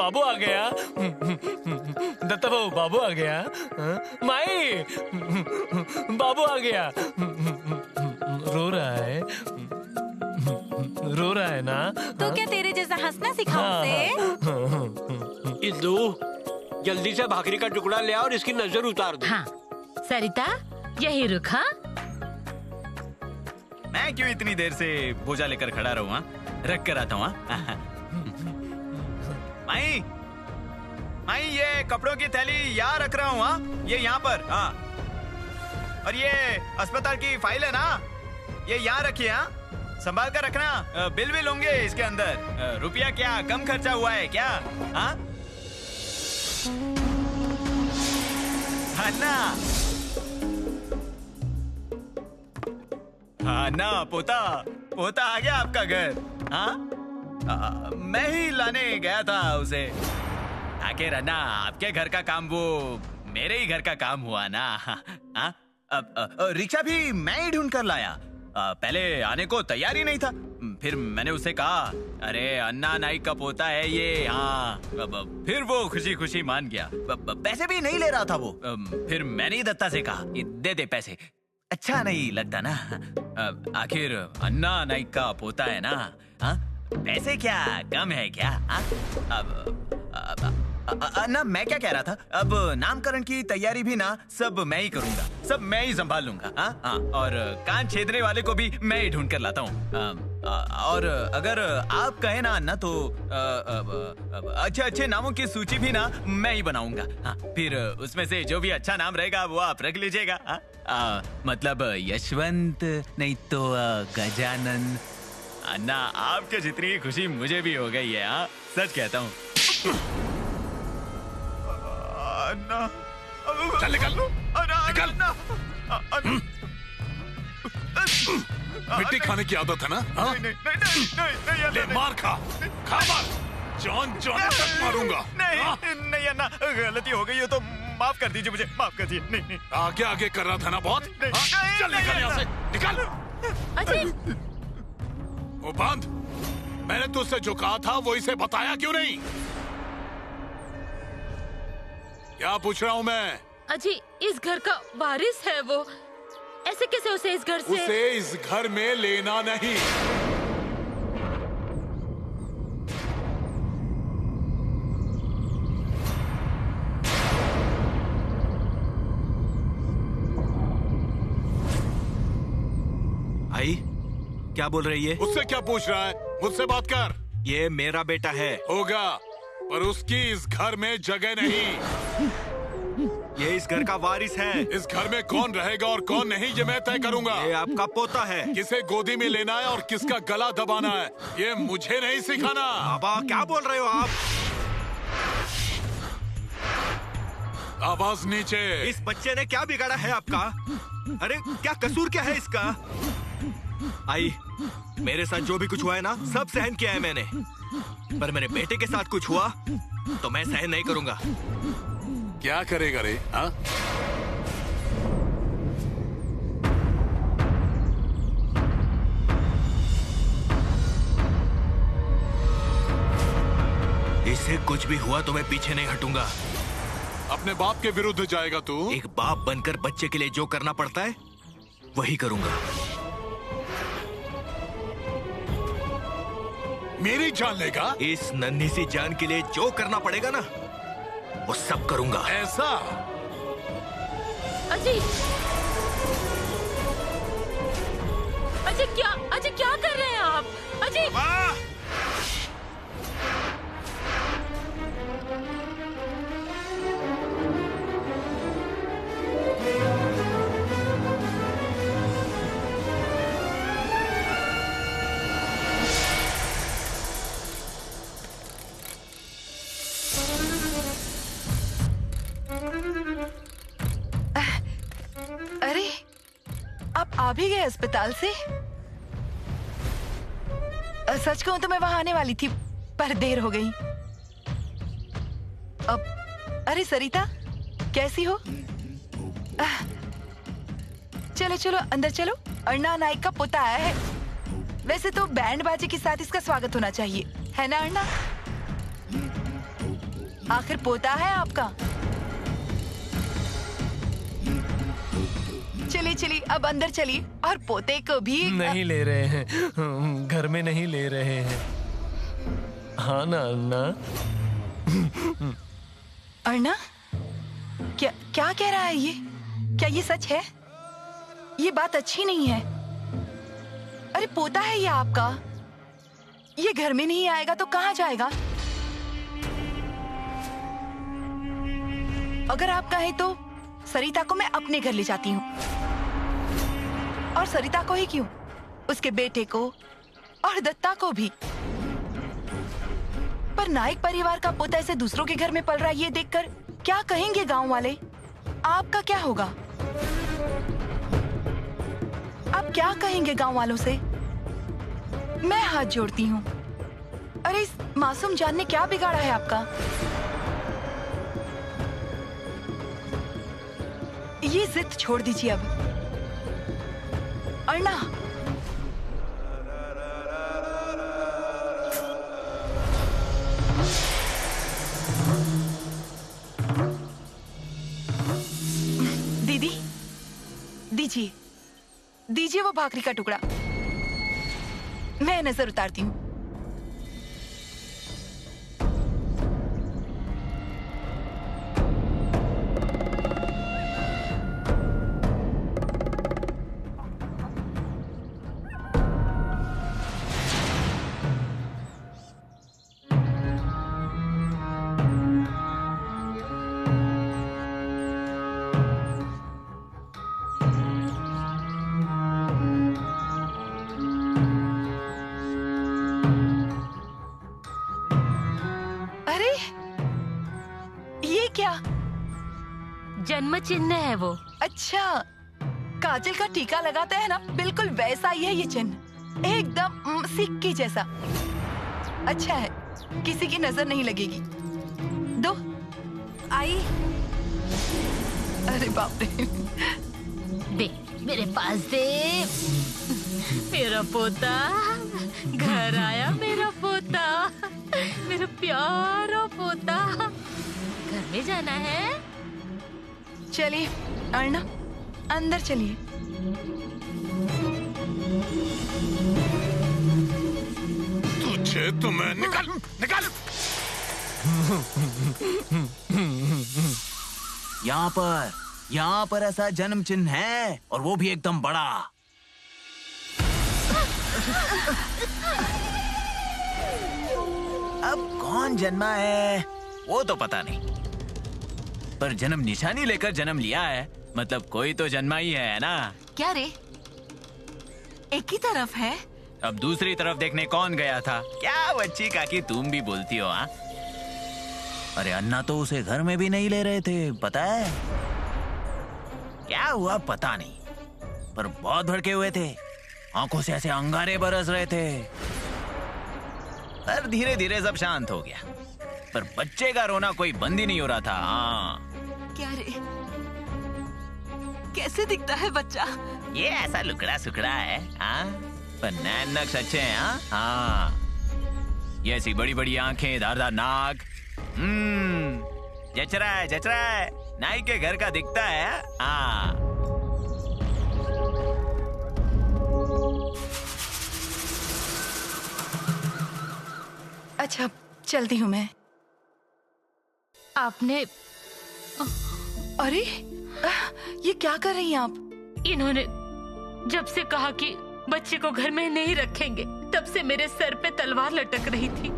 बाबू आ गया। दत्ता बाबू, बाबू आ गया। माई, बाबू आ गया। रो रहा है, रो रहा है ना? तो क्या तेरे जैसा हंसना सिखाऊं उसे? इंदु, जल्दी से भाकरी का टुकड़ा ले आओ और इसकी नजर उतार दो। हाँ, सरिता यही रुक। हाँ, मैं क्यों इतनी देर से बोझा लेकर खड़ा रहूं? हाँ, रख कर आता हूँ। माई, माई, ये कपड़ों की थैली यहाँ रख रहा हूँ। हाँ, ये यहाँ पर। हाँ, और ये अस्पताल की फाइल है ना, ये यहाँ रखिए। हाँ, संभाल कर रखना। बिल भी होंगे इसके अंदर। रुपया क्या कम खर्चा हुआ है क्या? हाँ, अन्ना, हाँ ना, पोता, पोता आ गया आपका घर। हाँ, मैं ही लाने गया था उसे। आखिर अन्ना, आपके घर का काम वो मेरे ही घर का काम हुआ ना। हाँ, रिक्शा भी मैं ही ढूंढ कर लाया। पहले आने को तैयार ही नहीं था। फिर मैंने उसे कहा, अरे अन्ना नाइक का पोता है ये। हाँ, फिर वो खुशी खुशी मान गया। पैसे भी नहीं ले रहा था वो। फिर मैंने ही दत्ता से कहा, दे दे पैसे। अच्छा नहीं लगता ना, आखिर अन्ना नाइक का पोता है ना। हाँ, पैसे क्या कम है क्या? ना, मैं क्या कह रहा था, अब नामकरण की तैयारी भी ना सब मैं ही करूंगा, सब मैं ही संभाल लूंगा। हाँ, और कान छेदने वाले को भी मैं ही ढूंढ कर लाता हूँ। और अगर आप कहे ना अन्ना, तो अच्छे अच्छे नामों की सूची भी ना मैं ही बनाऊंगा। हाँ, फिर उसमें से जो भी अच्छा नाम रहेगा वो आप रख लीजिएगा। मतलब यशवंत, नहीं तो गजानन। अन्ना, आपके जितनी खुशी मुझे भी हो गई है। हाँ, सच कहता हूँ। अन्ना, चल निकल, निकल। मिट्टी खाने की आदत है ना? हाँ? नहीं, ले मार खा, खा मार, जान जाने तक मारूंगा। नहीं अन्ना, गलती हो गई है तो माफ कर दीजिए मुझे, माफ कर दीजिए। नहीं, आगे आगे कर रहा था ना बहुत। चल निकल यहाँ से, निकल। अजय, वो बंद, मैंने तुझसे जो कहा था वो इसे बताया क्यों नहीं? क्या पूछ रहा हूँ मैं? अजय इस घर का वारिस है वो, ऐसे कैसे उसे इस घर से? उसे इस घर में लेना नहीं। आई, क्या बोल रही है? उससे क्या पूछ रहा है? मुझसे बात कर। ये मेरा बेटा है। होगा, पर उसकी इस घर में जगह नहीं। ये इस घर का वारिस है। इस घर में कौन रहेगा और कौन नहीं, ये मैं तय करूंगा। ये आपका पोता है। किसे गोदी में लेना है और किसका गला दबाना है, ये मुझे नहीं सिखाना। बाबा, क्या बोल रहे हो आप? आवाज नीचे। इस बच्चे ने क्या बिगाड़ा है आपका? अरे क्या कसूर क्या है इसका? आई, मेरे साथ जो भी कुछ हुआ है ना, सब सहन किया है मैंने, पर मेरे बेटे के साथ कुछ हुआ तो मैं सहन नहीं करूंगा। क्या करेगा रे? हाँ? इससे कुछ भी हुआ तो मैं पीछे नहीं हटूंगा। अपने बाप के विरुद्ध जाएगा तू? एक बाप बनकर बच्चे के लिए जो करना पड़ता है वही करूंगा। मेरी जान लेगा? इस नन्ही सी जान के लिए जो करना पड़ेगा ना, वो सब करूंगा। ऐसा? अजय, अजय क्या कर रहे हैं आप? अजय, अरे, आप आ भी गए अस्पताल से? सच कहूं तो मैं वहां आने वाली थी, पर देर हो गई। अब अरे सरिता, कैसी हो? चलो चलो अंदर चलो, अन्ना नाइक का पोता आया है। वैसे तो बैंड बाजे के साथ इसका स्वागत होना चाहिए, है ना अन्ना? आखिर पोता है आपका। चलिए चलिए, अब अंदर चलिए और पोते को भी। नहीं ले रहे हैं, घर में नहीं ले रहे हैं। हाँ ना अन्ना? अर्ना, क्या क्या कह रहा है ये? क्या ये सच है? ये बात अच्छी नहीं है। अरे पोता है ये आपका, ये घर में नहीं आएगा तो कहाँ जाएगा? अगर आप कहें तो सरिता को मैं अपने घर ले जाती हूँ। और सरिता को ही क्यों, उसके बेटे को और दत्ता को भी। पर नाइक परिवार का पोता ऐसे दूसरों के घर में पल रहा है, ये देखकर क्या कहेंगे गांव वाले? आपका क्या होगा? आप क्या कहेंगे गांव वालों से? मैं हाथ जोड़ती हूँ। अरे इस मासूम जान ने क्या बिगाड़ा है आपका? ये जिद छोड़ दीजिए अब। अर्ना, दीदी दीजिए, दीजिए वो भाकरी का टुकड़ा। मैं नजर उतारती हूँ। जन्म चिन्ह है वो। अच्छा, काजल का टीका लगाते हैं ना, बिल्कुल वैसा ही है ये चिन्ह, एकदम सिक्के जैसा। अच्छा है, किसी की नजर नहीं लगेगी। दो आई। अरे बाप रे, दे मेरे पास दे। मेरा पोता घर आया, मेरा पोता, मेरा प्यारा पोता। घर में जाना है। चलिए अर्ना, अंदर चलिए। तुझे तो मैं निकाल निकाल। यहाँ पर ऐसा जन्म चिन्ह है, और वो भी एकदम बड़ा। अब कौन जन्मा है वो तो पता नहीं, पर जन्म निशानी लेकर जन्म लिया है, मतलब कोई तो जन्मा ही है ना? क्या रे, एक ही तरफ है? अब दूसरी तरफ देखने कौन गया था? क्या बच्ची काकी तुम भी बोलती हो? हाँ, अरे अन्ना तो उसे घर में भी नहीं ले रहे थे, पता है क्या हुआ? पता नहीं, पर बहुत भड़के हुए थे, आंखों से ऐसे अंगारे बरस रहे थे। पर धीरे धीरे सब शांत हो गया, पर बच्चे का रोना कोई बंद ही नहीं हो रहा था। हाँ, क्या रे, कैसे दिखता है बच्चा? ये ऐसा लुकड़ा सुकड़ा है, हाँ, पर नैन नक्श अच्छे हैं। हाँ हाँ, ये ऐसी बड़ी बड़ी आंखें, धारदार नाक। जच रहा है, जच रहा है, नाई के घर का दिखता है। हाँ, अच्छा, चलती हूँ मैं। आपने, अरे ये क्या कर रही हैं आप? इन्होंने जब से कहा कि बच्चे को घर में नहीं रखेंगे, तब से मेरे सर पे तलवार लटक रही थी।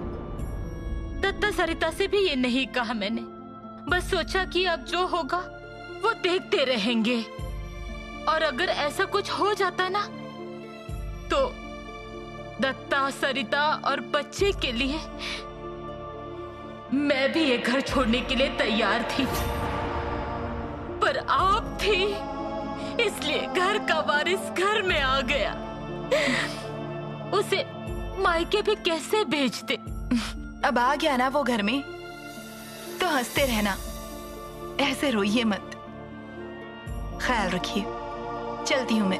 दत्ता सरिता से भी ये नहीं कहा मैंने, बस सोचा कि अब जो होगा वो देखते रहेंगे, और अगर ऐसा कुछ हो जाता ना तो दत्ता, सरिता और बच्चे के लिए मैं भी ये घर छोड़ने के लिए तैयार थी, पर आप थी, इसलिए घर का वारिस घर में आ गया। उसे मायके भी कैसे भेजते? अब आ गया ना वो घर में, तो हंसते रहना, ऐसे रोइए मत। ख्याल रखिए, चलती हूँ मैं।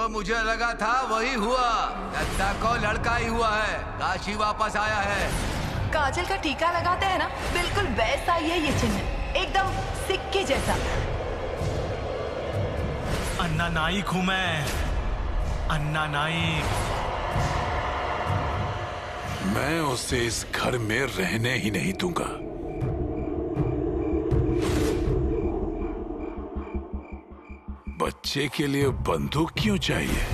मुझे लगा था वही हुआ। दत्ता को लड़का ही हुआ है, काशी वापस आया है। काजल का टीका लगाते हैं ना, बिल्कुल वैसा ही है ये चिन्ह, एकदम सिक्के जैसा। अन्ना नाइक हूं मैं, अन्ना नाइक। मैं उसे इस घर में रहने ही नहीं दूंगा। बच्चे के लिए बंदूक क्यों चाहिए?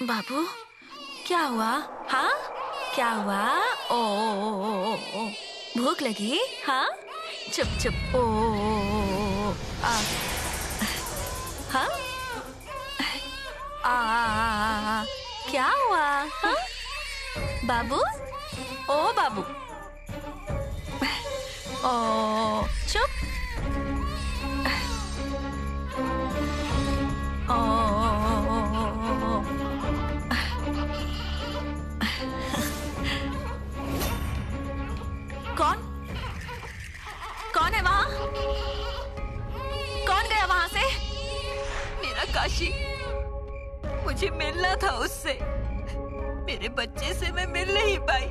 बाबू क्या हुआ? हाँ क्या हुआ? ओ, भूख लगी? हाँ चुप चुप। ओ, हाँ क्या हुआ? हाँ बाबू, ओ बाबू, ओ चुप। कौन है वहाँ? कौन गया वहाँ से? मेरा काशी, मुझे मिलना था उससे। मेरे बच्चे से मैं मिल नहीं पाई।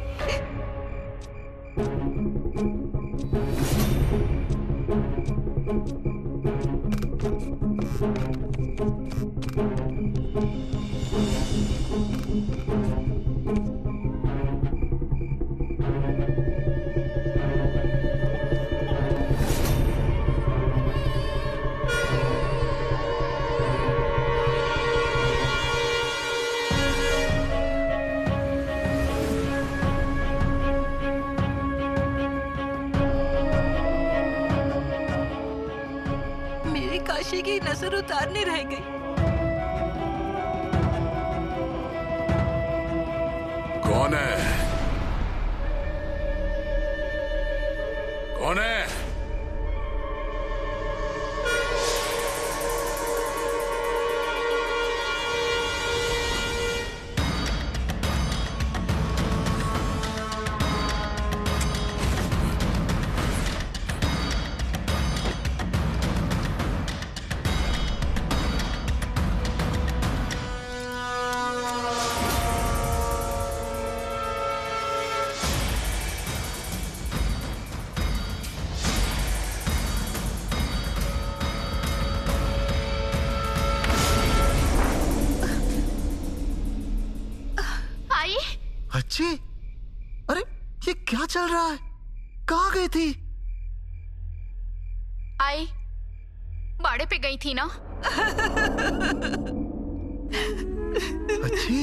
काशी की नजर उतारने रह गई। कौन है? कौन है? चल रहा है? कहाँ गई थी? आई बाड़े पे गई थी ना। अच्छी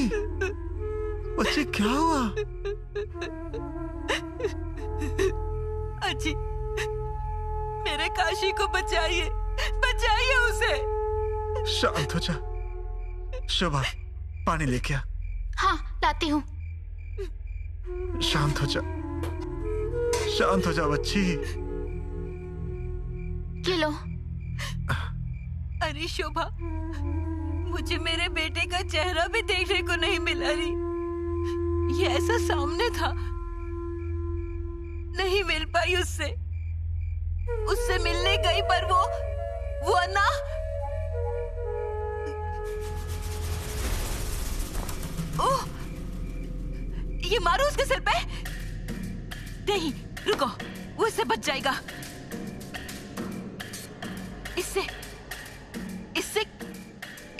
अच्छी क्या हुआ? अजी मेरे काशी को बचाइए, बचाइए उसे। शांत हो जा। शोभा पानी लेके आ। हाँ लाती हूँ। शांत हो जा, शांत हो जा बच्ची। ये लो। अरे शोभा, मुझे मेरे बेटे का चेहरा भी देखने को नहीं मिला रही। ये ऐसा सामने था, नहीं मिल पाई उससे। उससे मिलने गई पर वो अन्ना। ओह, ये मारो उसके सिर पे। नहीं रुको, वो इससे बच जाएगा। इससे इससे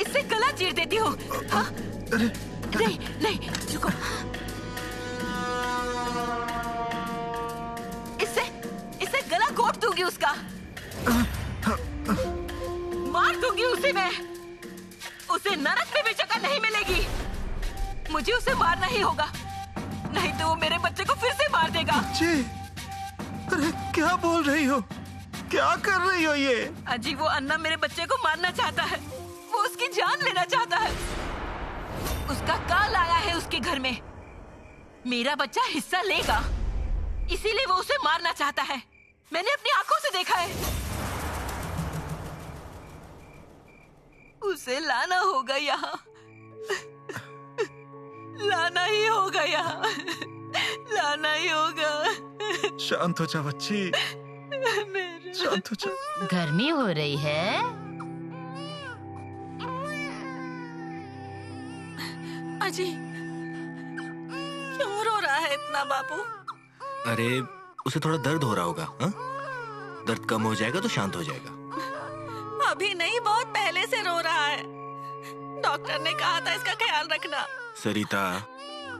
इससे गला चीर देती हूँ। हाँ? नहीं नहीं रुको। इससे गला घोट दूंगी उसका। मार दूंगी उसे मैं। उसे नरक में भी जगह नहीं मिलेगी। मुझे उसे मारना ही होगा, नहीं तो वो मेरे बच्चे को फिर से मार देगा। अरे क्या बोल रही हो? क्या कर रही हो ये? अजी वो अन्ना मेरे बच्चे को मारना चाहता है। वो उसकी जान लेना चाहता है। उसका काल आया है उसके घर में। मेरा बच्चा हिस्सा लेगा, इसीलिए वो उसे मारना चाहता है। मैंने अपनी आंखों से देखा है। उसे लाना होगा यहाँ। लाना ही होगा यहाँ। लाना ही होगा। शांत हो जा बच्ची, शांत हो जा। गर्मी हो रही है। अजी क्यों रो रहा है इतना बाबू? अरे उसे थोड़ा दर्द हो रहा होगा। हा? दर्द कम हो जाएगा तो शांत हो जाएगा। अभी नहीं, बहुत पहले से रो रहा है। डॉक्टर ने कहा था इसका ख्याल रखना। सरिता,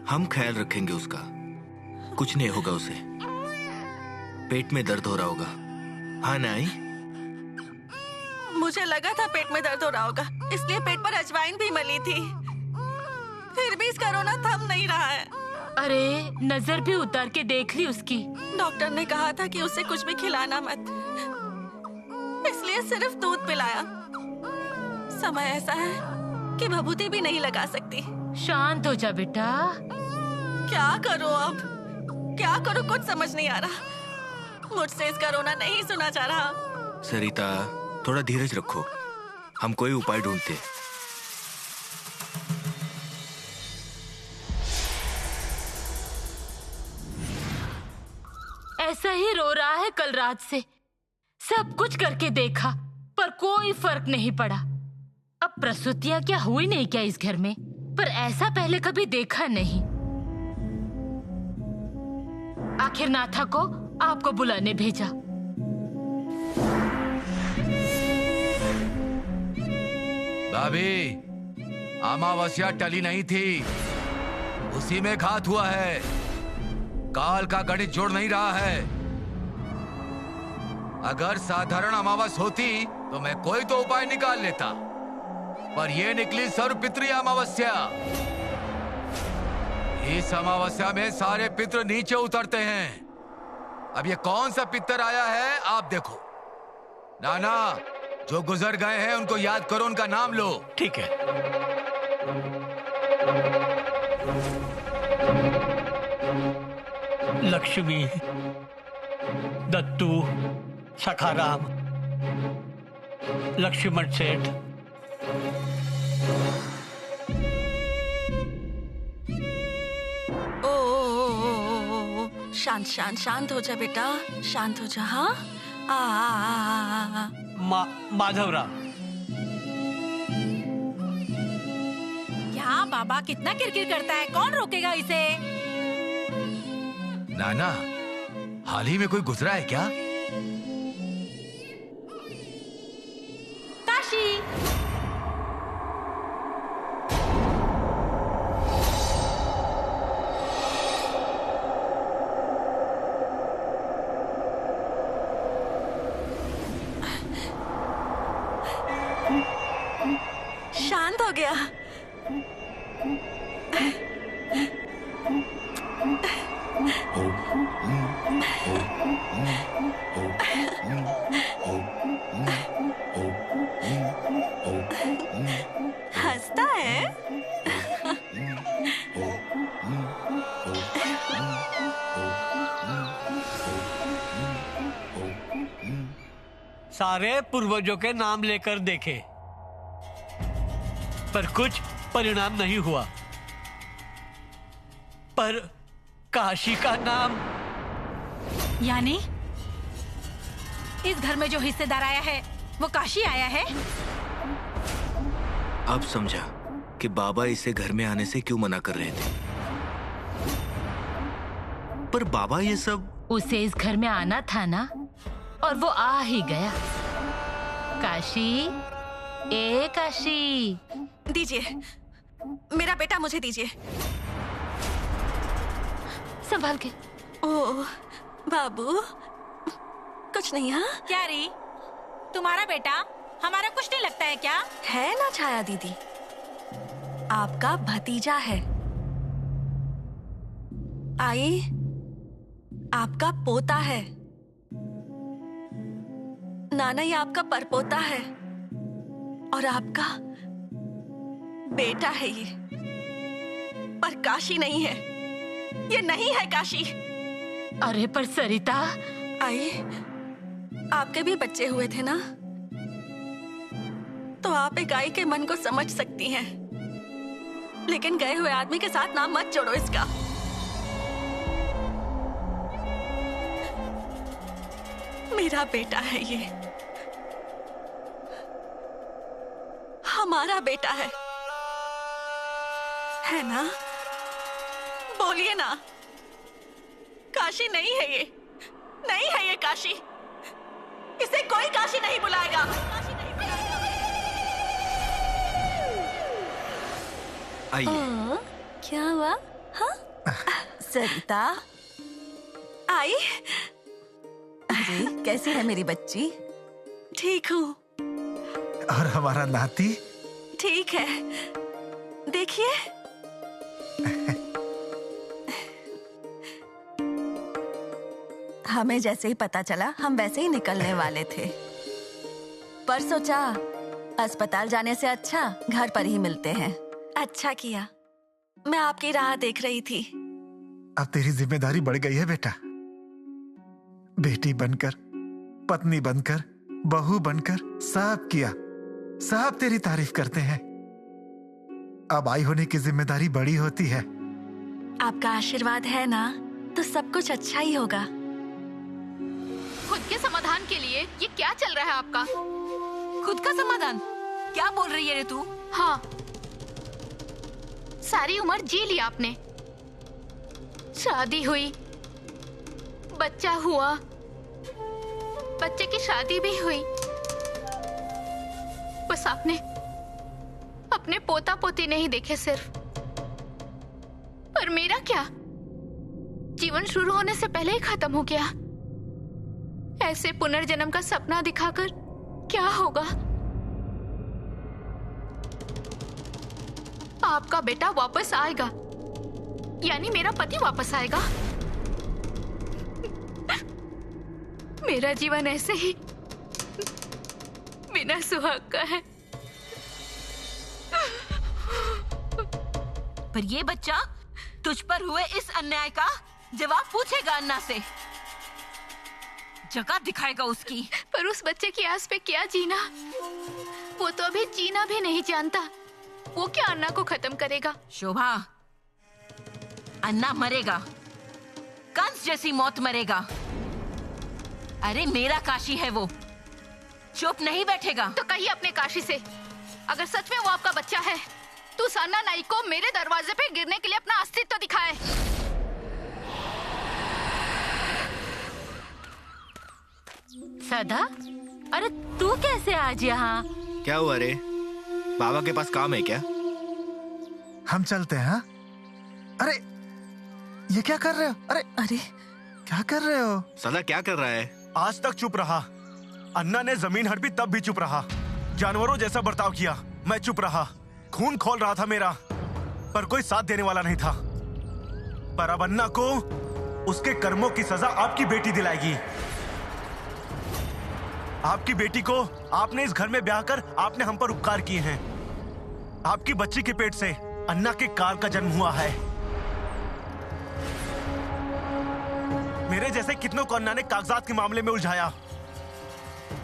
हम ख्याल रखेंगे उसका। कुछ नहीं होगा उसे। पेट में दर्द हो रहा होगा। हाँ नाई? मुझे लगा था पेट में दर्द हो रहा होगा, इसलिए पेट पर अजवाइन भी मली थी। फिर भी इसका रोना थम नहीं रहा है। अरे नजर भी उतार के देख ली उसकी। डॉक्टर ने कहा था कि उसे कुछ भी खिलाना मत, इसलिए सिर्फ दूध पिलाया। समय ऐसा है कि भभूति भी नहीं लगा सकती। शांत हो जा बेटा। क्या करूं अब? क्या करूं, कुछ समझ नहीं आ रहा। मुझसे इसका रोना नहीं सुना जा रहा। सरिता थोड़ा धीरज रखो, हम कोई उपाय ढूंढते। ऐसा ही रो रहा है कल रात से। सब कुछ करके देखा पर कोई फर्क नहीं पड़ा। अब प्रसूतियां क्या हुई नहीं क्या इस घर में? पर ऐसा पहले कभी देखा नहीं। आखिर नाथा को आपको बुलाने भेजा। भाभी, अमावस्या टली नहीं थी, उसी में घात हुआ है। काल का गणित जोड़ नहीं रहा है। अगर साधारण अमावस होती तो मैं कोई तो उपाय निकाल लेता, पर यह निकली सर्वपितृ अमावस्या। इस अमावस्या में सारे पितृ नीचे उतरते हैं। अब ये कौन सा पितर आया है आप देखो। नाना, जो गुजर गए हैं उनको याद करो, उनका नाम लो। ठीक है। लक्ष्मी, दत्तू, सखाराम, लक्ष्मण सेठ, ओ, शांत शांत शांत हो जा बेटा, शांत हो जा। हाँ आ। माधवराव। क्या बाबा कितना किरकिर करता है, कौन रोकेगा इसे? नाना, हाल ही में कोई गुजरा है क्या? काशी। गया। हंसता है। सारे पूर्वजों के नाम लेकर देखे, पर कुछ परिणाम नहीं हुआ। पर काशी का नाम, यानी इस घर में जो हिस्सेदार आया है वो काशी आया है। अब समझा कि बाबा इसे घर में आने से क्यों मना कर रहे थे। पर बाबा ये सब, उसे इस घर में आना था ना, और वो आ ही गया। काशी, ए काशी, दीजिए, मेरा बेटा मुझे दीजिए। संभाल के। ओह बाबू, कुछ नहीं। हाँ क्या री, तुम्हारा बेटा हमारा कुछ नहीं लगता है क्या? है ना छाया दीदी, आपका भतीजा है। आई, आपका पोता है। नाना, ये आपका परपोता है और आपका बेटा है ये। पर काशी नहीं है, ये नहीं है काशी। अरे पर सरिता, आई, आपके भी बच्चे हुए थे ना, तो आप एक आई के मन को समझ सकती हैं। लेकिन गए हुए आदमी के साथ नाम मत जोड़ो इसका। मेरा बेटा है ये, हमारा बेटा है ना? बोलिए ना। काशी नहीं है ये, नहीं है ये काशी। इसे कोई काशी नहीं बुलाएगा। आइए। क्या हुआ? हाँ? सरिता, आई। जी, कैसी है मेरी बच्ची? ठीक हूँ। और हमारा नाती? ठीक है। देखिए, हमें जैसे ही पता चला हम वैसे ही निकलने वाले थे, पर सोचा अस्पताल जाने से अच्छा घर पर ही मिलते हैं। अच्छा किया, मैं आपकी राह देख रही थी। अब तेरी जिम्मेदारी बढ़ गई है बेटा। बेटी बनकर, पत्नी बनकर, बहू बनकर सब किया, सब तेरी तारीफ करते हैं। अब आई होने की जिम्मेदारी बड़ी होती है। आपका आशीर्वाद है ना, तो सब कुछ अच्छा ही होगा। खुद के समाधान के लिए ये क्या चल रहा है आपका? खुद का समाधान? क्या बोल रही है रे तू? हाँ, सारी उम्र जी ली आपने, शादी हुई, बच्चा हुआ, बच्चे की शादी भी हुई, बस आपने अपने पोता पोती नहीं देखे सिर्फ। पर मेरा क्या? जीवन शुरू होने से पहले ही खत्म हो गया। ऐसे पुनर्जन्म का सपना दिखाकर क्या होगा? आपका बेटा वापस आएगा, यानी मेरा पति वापस आएगा। मेरा जीवन ऐसे ही बिना सुहाग का है। पर ये बच्चा तुझ पर हुए इस अन्याय का जवाब पूछेगा अन्ना से, जगह दिखाएगा उसकी। पर उस बच्चे की आस पे क्या जीना? वो तो अभी जीना भी नहीं जानता। वो क्या अन्ना को खत्म करेगा? शोभा, अन्ना मरेगा, कंस जैसी मौत मरेगा। अरे मेरा काशी है वो, चुप नहीं बैठेगा। तो कहिए अपने काशी से, अगर सच में वो आपका बच्चा है तो उस अन्ना नाई को मेरे दरवाजे पे गिरने के लिए अपना अस्तित्व दिखाए। सदा, अरे तू कैसे आज यहाँ? क्या हुआ रे? बाबा के पास काम है क्या? हम चलते हैं। हाँ? अरे ये क्या कर रहे हो? अरे क्या कर रहे हो? सदा क्या कर रहा है? आज तक चुप रहा। अन्ना ने जमीन हड़पी तब भी चुप रहा। जानवरों जैसा बर्ताव किया, मैं चुप रहा। खून खोल रहा था मेरा, पर कोई साथ देने वाला नहीं था। पर अब अन्ना को उसके कर्मों की सजा आपकी बेटी दिलाएगी। आपकी बेटी को आपने इस घर में ब्याह कर आपने हम पर उपकार किए हैं। आपकी बच्ची के पेट से अन्ना के काल का जन्म हुआ है। मेरे जैसे कितनों को अन्ना ने कागजात के मामले में उलझाया।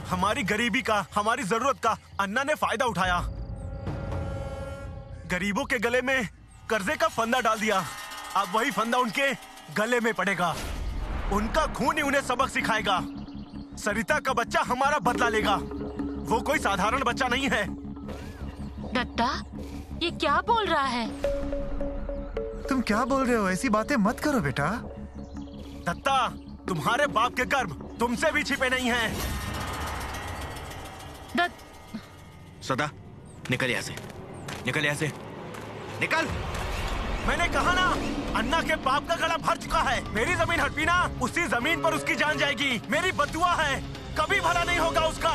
हमारी गरीबी का, हमारी जरूरत का अन्ना ने फायदा उठाया। गरीबों के गले में कर्जे का फंदा डाल दिया। अब वही फंदा उनके गले में पड़ेगा। उनका खून ही उन्हें सबक सिखाएगा। सरिता का बच्चा हमारा बदला लेगा। वो कोई साधारण बच्चा नहीं है। दत्ता, ये क्या बोल रहा है? तुम क्या बोल रहे हो? ऐसी बातें मत करो बेटा। दत्ता, तुम्हारे बाप के गर्भ तुमसे भी छिपे नहीं हैं। सदा, निकल यहाँ से, निकल यहाँ से, निकल। मैंने कहा ना, अन्ना के बाप का गला भर चुका है। मेरी जमीन हड़पी ना, उसी जमीन पर उसकी जान जाएगी। मेरी बद्दुआ है, कभी भला नहीं होगा उसका।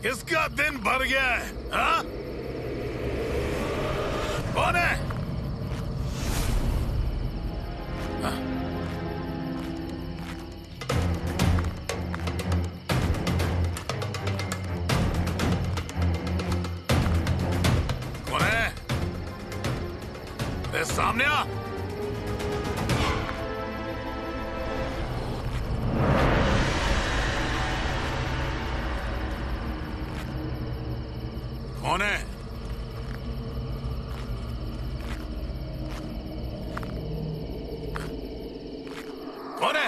इसका दिन भर गया है, हाँ? कौन है? कौन है? अरे सामने आ। कौन है? कौन है?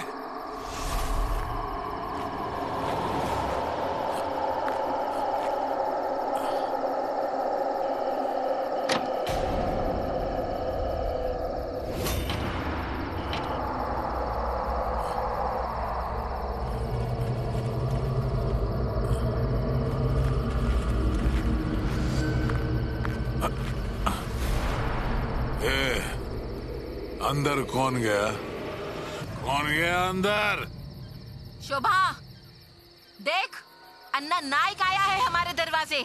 अंदर कौन गया? कौन गया अंदर? शोभा, देख, अन्ना नायक आया है हमारे दरवाजे।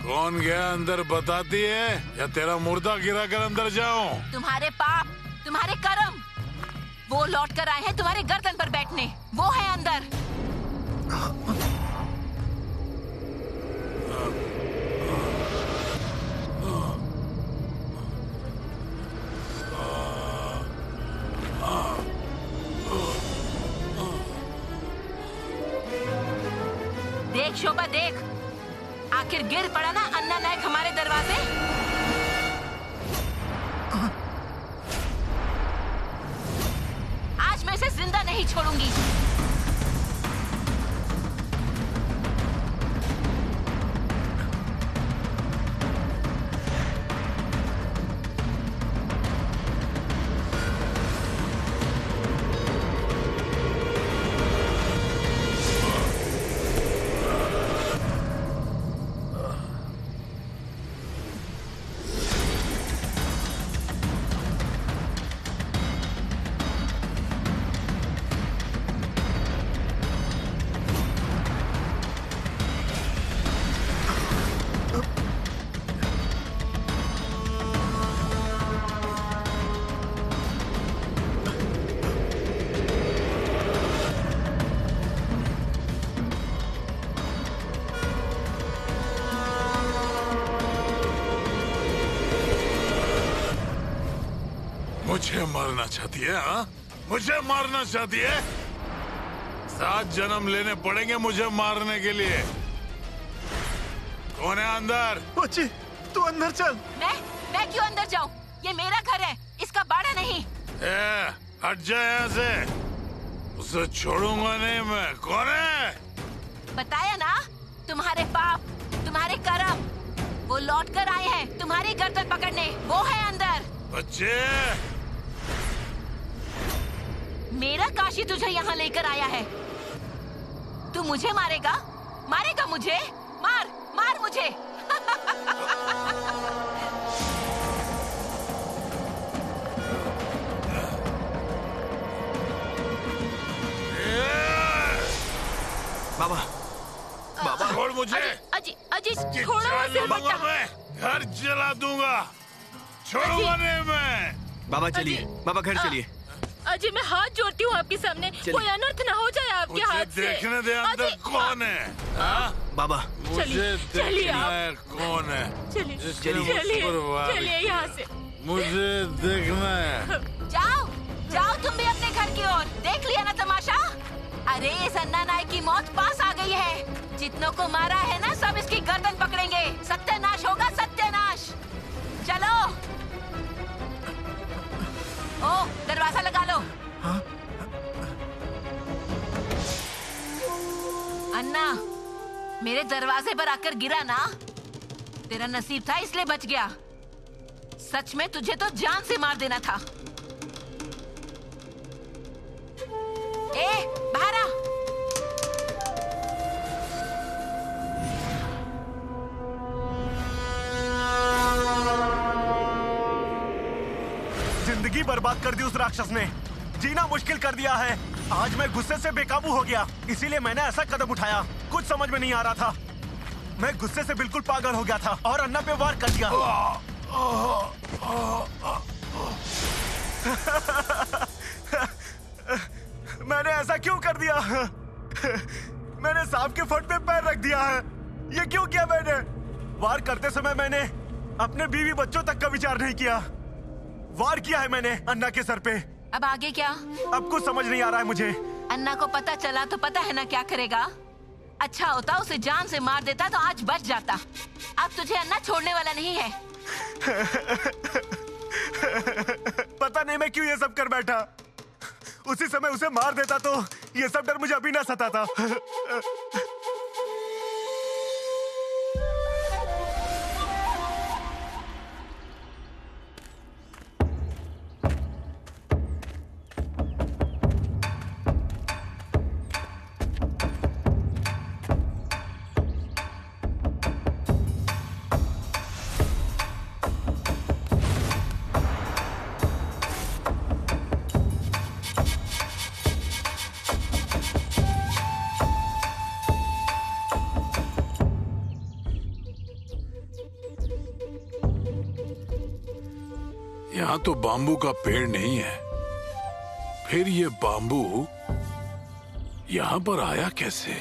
कौन गया अंदर बताती है या तेरा मुर्दा गिरा कर अंदर जाऊं? तुम्हारे पाप, तुम्हारे कर्म, वो लौट कर आए हैं तुम्हारे गर्दन पर बैठने। वो है अंदर। देख शोभा, देख, आखिर गिर पड़ा ना अन्ना नायक हमारे दरवाजे। आज मैं इसे जिंदा नहीं छोड़ूंगी। मुझे मारना चाहती है? हाँ, मुझे मारना चाहती है? 7 जन्म लेने पड़ेंगे मुझे मारने के लिए। कौन है अंदर? बच्ची, तू अंदर चल। मैं क्यों अंदर जाऊं? ये मेरा घर है, इसका बाड़ा नहीं। हट जा यहाँ से, उसे छोड़ूंगा नहीं मैं। कौन है? बताया ना, तुम्हारे पाप, तुम्हारे कर्म, वो लौट कर आए हैं तुम्हारी गर्दन पकड़ने। वो है अंदर। बच्चे, मेरा काशी तुझे यहाँ लेकर आया है। तू मुझे मारेगा? मारेगा मुझे? मार मार मुझे। बाबा, बाबा छोड़ मुझे। अजी छोड़ो उसे बेटा। मैं घर जला दूंगा, छोड़ूंगा नहीं मैं। बाबा चलिए, बाबा घर चलिए। अजी मैं हाथ जोड़ती हूँ आपके सामने, कोई अनर्थ ना हो जाए आपके हाथ से। देखने दे अंदर कौन है। बाबा चलिए आप। कौन है? चलिए यहाँ से। मुझे देखना है। जाओ जाओ तुम भी अपने घर की ओर। देख लिया ना तमाशा? अरे इस अन्ना नायक की मौत पास आ गई है। जितनों को मारा है ना, सब इसकी गर्दन पकड़ेंगे। सत्यानाश होगा, सत्यानाश। चलो। ओ, दरवाजा लगा लो। हाँ? अन्ना, मेरे दरवाजे पर आकर गिरा ना, तेरा नसीब था इसलिए बच गया। सच में तुझे तो जान से मार देना था। ए, बाहर आ। जिंदगी बर्बाद कर दी उस राक्षस ने, जीना मुश्किल कर दिया है। आज मैं गुस्से से बेकाबू हो गया, इसीलिए मैंने ऐसा कदम उठाया। कुछ समझ में नहीं आ रहा था, मैं गुस्से से बिल्कुल पागल हो गया था और अन्ना पे वार कर दिया। मैंने ऐसा क्यों कर दिया? मैंने सांप के फट पे पैर रख दिया है। ये क्यों किया मैंने? वार करते समय मैंने अपने बीवी बच्चों तक का विचार नहीं किया। वार किया है मैंने अन्ना के सर पे। अब आगे क्या? अब कुछ समझ नहीं आ रहा है मुझे। अन्ना को पता चला तो पता है ना क्या करेगा? अच्छा होता उसे जान से मार देता तो आज बच जाता। अब तुझे अन्ना छोड़ने वाला नहीं है। पता नहीं मैं क्यों ये सब कर बैठा। उसी समय उसे मार देता तो ये सब डर मुझे अभी ना सताता। यहाँ तो बाम्बू का पेड़ नहीं है, फिर ये बाम्बू यहाँ पर आया कैसे?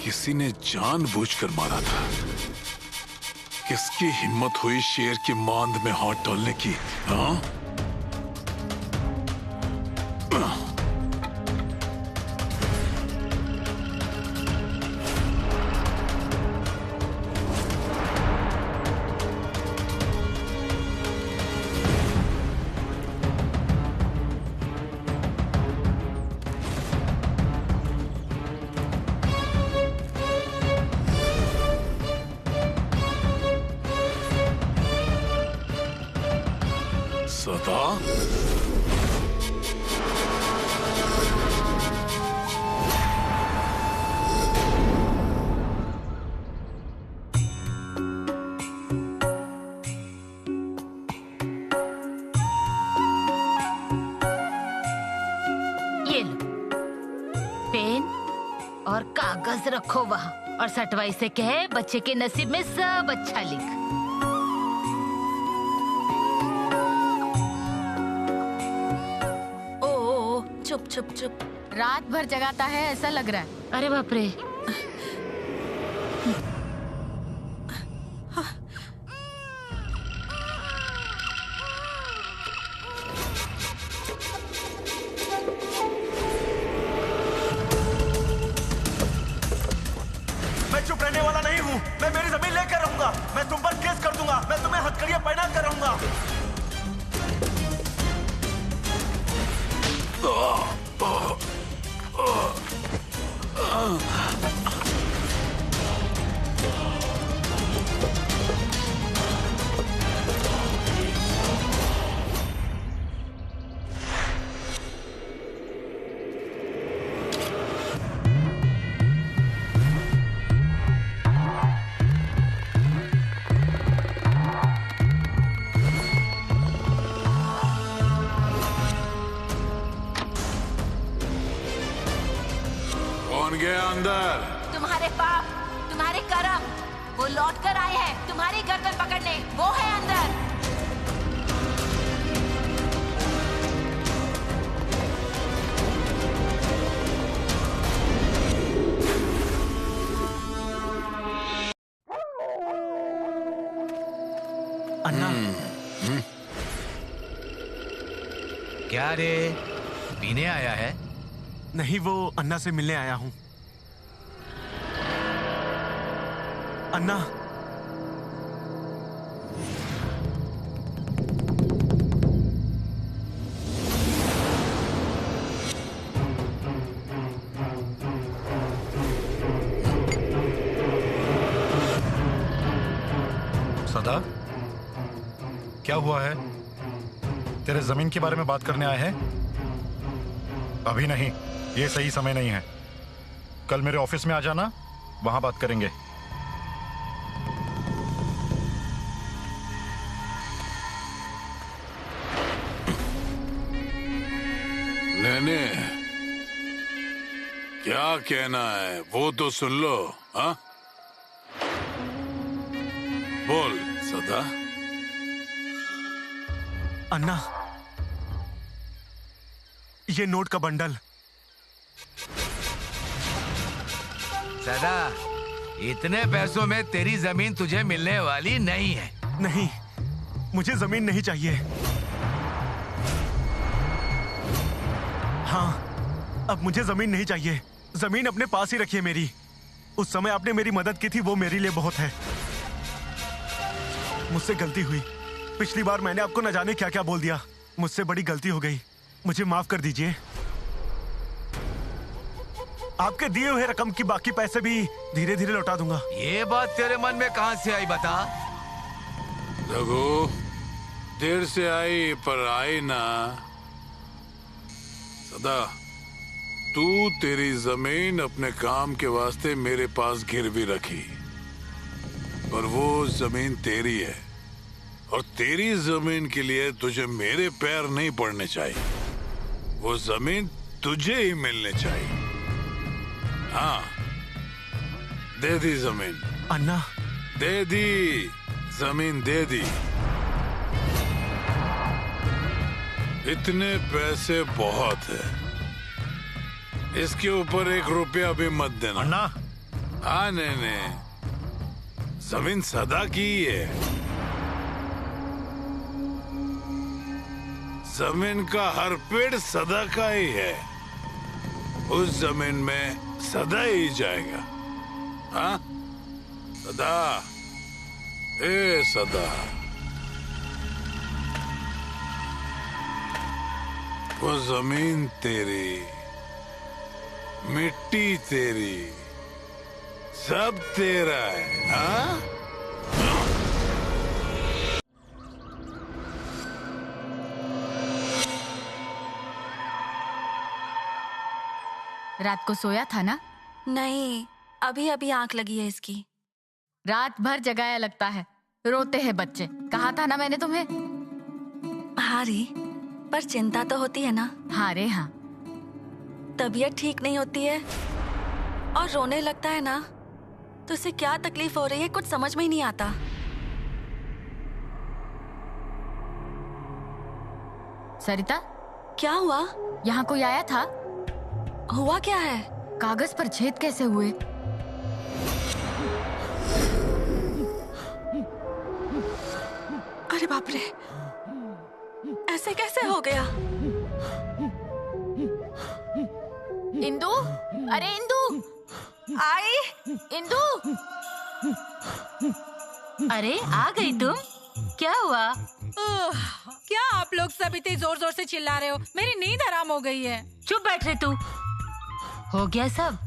किसी ने जानबूझकर मारा था। किसकी हिम्मत हुई शेर की मांद में हाथ डालने की? हाँ? सदा? ये लो पेन और कागज रखो वहाँ, और सटवाई से कहे बच्चे के नसीब में सब अच्छा लिख। चुप चुप चुप। रात भर जगाता है ऐसा लग रहा है। अरे बाप रे। मैं चुप रहने वाला नहीं हूँ। मैं मेरी जमीन लेकर रहूंगा। मैं तुम पर केस कर दूंगा। मैं तुम्हें हथकड़ियां पहना कर रहूंगा। कौन गया अंदर? तुम्हारे पाप, तुम्हारे कर्म, वो लौट कर आए हैं तुम्हारी गर्दन पकड़ने। वो है अंदर। अन्ना। क्या रे, पीने आया है? नहीं, वो अन्ना से मिलने आया हूँ। अन्ना। सदा, क्या हुआ है? तेरे जमीन के बारे में बात करने आए हैं? अभी नहीं, ये सही समय नहीं है। कल मेरे ऑफिस में आ जाना, वहां बात करेंगे। नैने, क्या कहना है वो तो सुन लो। हाँ, बोल सदा। अन्ना, ये नोट का बंडल। सदा, इतने पैसों में तेरी जमीन तुझे मिलने वाली नहीं है। नहीं, मुझे जमीन नहीं चाहिए। हाँ, अब मुझे जमीन नहीं चाहिए। जमीन अपने पास ही रखिए मेरी। उस समय आपने मेरी मदद की थी, वो मेरे लिए बहुत है। मुझसे गलती हुई। पिछली बार मैंने आपको न जाने क्या क्या बोल दिया। मुझसे बड़ी गलती हो गई। मुझे माफ कर दीजिए। आपके दिए हुए रकम की बाकी पैसे भी धीरे धीरे लौटा दूंगा। ये बात तेरे मन में कहां से आई, बता। रघु, देर से आई पर आई ना। सदा, तू तेरी जमीन अपने काम के वास्ते मेरे पास गिरवी रखी, पर वो जमीन तेरी है और तेरी जमीन के लिए तुझे मेरे पैर नहीं पड़ने चाहिए। वो जमीन तुझे ही मिलने चाहिए। हाँ, दे दी जमीन। अन्ना, दे दी जमीन, दे दी। इतने पैसे बहुत है, इसके ऊपर 1 रुपया भी मत देना। अन्ना। हाँ, नहीं, जमीन सदा की ही है। जमीन का हर पेड़ सदा का ही है। उस जमीन में सदा ही जाएगा। हाँ, सदा, ए सदा, वो जमीन तेरी, मिट्टी तेरी, सब तेरा है। हाँ? रात को सोया था ना? नहीं, अभी अभी आंख लगी है इसकी। रात भर जगाया लगता है। रोते हैं बच्चे। कहा था ना मैंने तुम्हें। हाँ रे, पर चिंता तो होती है ना। हाँ रे हाँ। तबीयत ठीक नहीं होती है और रोने लगता है ना, तो उसे क्या तकलीफ हो रही है कुछ समझ में ही नहीं आता। सरिता, क्या हुआ? यहाँ कोई आया था? हुआ क्या है? कागज पर छेद कैसे हुए? अरे बाप रे, ऐसे कैसे हो गया? इंदु, अरे इंदु, आई इंदु, अरे आ गई तुम? क्या हुआ? क्या आप लोग सब इतने जोर जोर से चिल्ला रहे हो? मेरी नींद हराम हो गई है। चुप बैठ रहे तू। हो गया सब?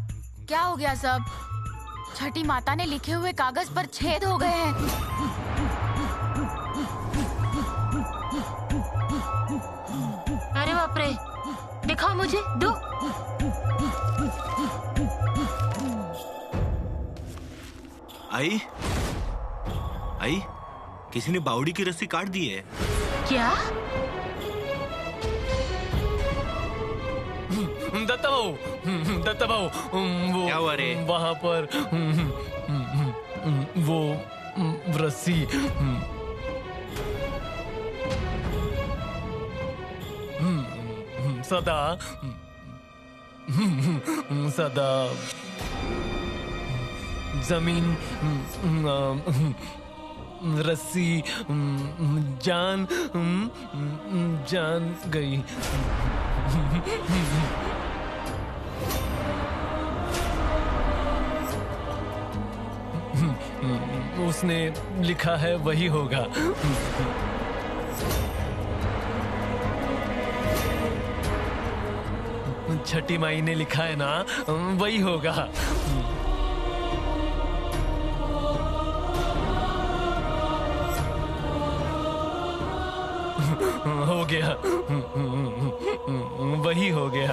क्या हो गया सब? छठी माता ने लिखे हुए कागज पर छेद हो गए हैं। अरे बाप रे, दिखाओ मुझे, दो। आई आई, किसी ने बावड़ी की रस्सी काट दी है। क्या? दत्ता भाऊ, दत्ता भाऊ, वो क्या हुआ रे? वहाँ पर वो रस्सी सदा सदा जमीन रस्सी जान गई। उसने लिखा है वही होगा। छठी माई ने लिखा है ना, वही होगा। हो गया, वही हो गया।